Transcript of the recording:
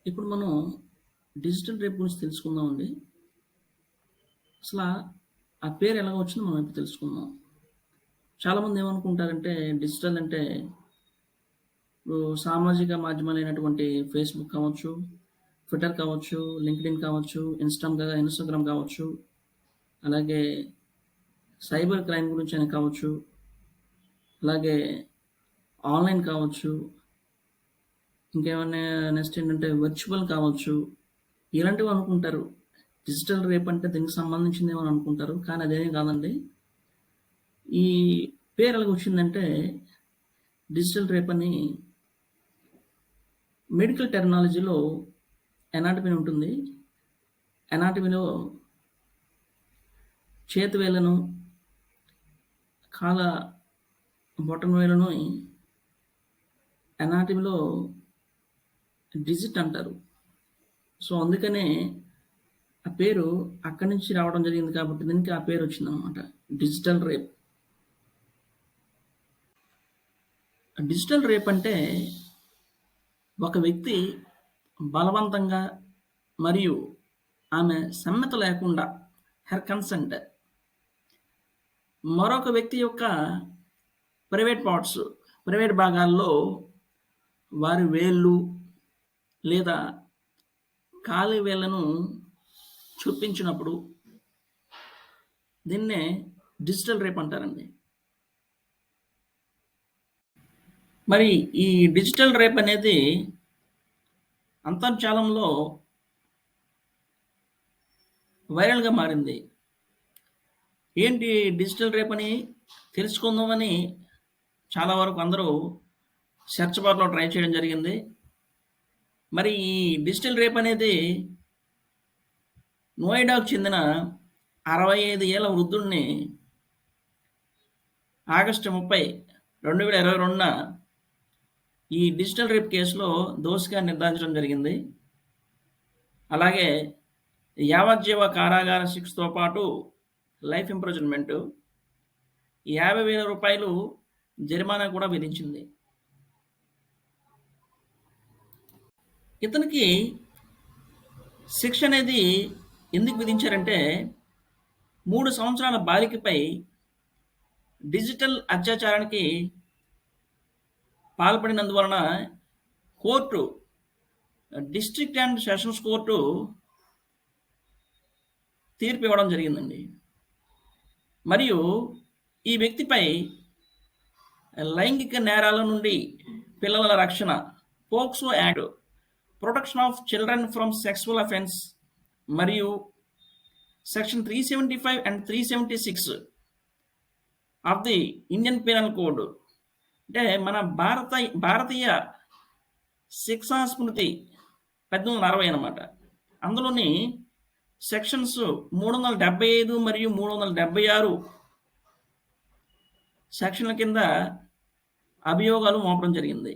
ఇప్పుడు మనం digital rape గురించి తెలుసుకుందామండి. అసలా ఆ పేరు ఎలాగ వచ్చిందో మనం ఇప్పుడు తెలుసుకుందాం. చాలామంది ఏమనుకుంటారంటే డిజిటల్ అంటే ఇప్పుడు సామాజిక మాధ్యమాలైనటువంటి ఫేస్‌బుక్ కావచ్చు, ట్విట్టర్ కావచ్చు, లింక్డ్ఇన్ కావచ్చు, ఇన్‌స్టాగ్రామ్ కావచ్చు, అలాగే సైబర్ క్రైమ్ గురించైనా కావచ్చు, అలాగే ఆన్‌లైన్ కావచ్చు, ఇంకేమన్నా నెక్స్ట్ ఏంటంటే వర్చువల్ కావచ్చు. ఇలాంటివి అనుకుంటారు. డిజిటల్ రేప్ అంటే దీనికి సంబంధించిందేమో అని అనుకుంటారు. కానీ అదేమీ కాదండి. ఈ పేరు ఎలాగొచ్చిందంటే డిజిటల్ రేప్ అని మెడికల్ టెర్మినాలజీలో ఎనాటమీ ఉంటుంది. ఎనాటమీలో చేతి వేళ్ళను, కాళ్ళ బొటనవేలును ఎనాటమీలో డిజిట్ అంటారు. సో, అందుకనే ఆ పేరు అక్కడి నుంచి రావడం జరిగింది కాబట్టి దీనికి ఆ పేరు వచ్చిందనమాట. Digital rape. డిజిటల్ రేప్ అంటే ఒక వ్యక్తి బలవంతంగా మరియు ఆమె సమ్మతి లేకుండా హెర్ కన్సెంట్ మరొక వ్యక్తి యొక్క ప్రైవేట్ భాగాల్లో వారి వేళ్ళు లేదా కాలి వేళ్ళను చూపించినప్పుడు దీన్నే డిజిటల్ రేప్ అంటారండి. మరి ఈ డిజిటల్ రేప్ అనేది అంతర్జాలంలో వైరల్‌గా మారింది. ఏంటి డిజిటల్ రేప్ అని తెలుసుకుందామని చాలా వరకు అందరూ సెర్చ్ బార్‌లో ట్రై చేయడం జరిగింది. మరి ఈ డిజిటల్ రేప్ అనేది నోయిడాకు చెందిన 65 ఏళ్ల వృద్ధుడిని ఆగస్టు 30, 2022న ఈ డిజిటల్ రేప్ కేసులో దోషిగా నిర్ధారించడం జరిగింది. అలాగే యావజ్జీవ కారాగార శిక్షతో పాటు లైఫ్ ఇంప్రిజన్‌మెంట్, రూ. 50,000 జరిమానా కూడా విధించింది. ఇతనికి శిక్ష అనేది ఎందుకు విధించారంటే 3 సంవత్సరాల బాలికపై డిజిటల్ అత్యాచారానికి పాల్పడినందువలన court district and sessions court తీర్పు ఇవ్వడం జరిగిందండి. మరియు ఈ వ్యక్తిపై లైంగిక నేరాల నుండి పిల్లల రక్షణ, POCSO act, protection of children from sexual offence మరియు section 375 and 376 of the Indian penal code అంటే మన భారతీయ శిక్షా స్మృతి 1860 అనమాట. అందులోని సెక్షన్స్ 375 మరియు 376 సెక్షన్ల కింద అభియోగాలు మోపడం జరిగింది.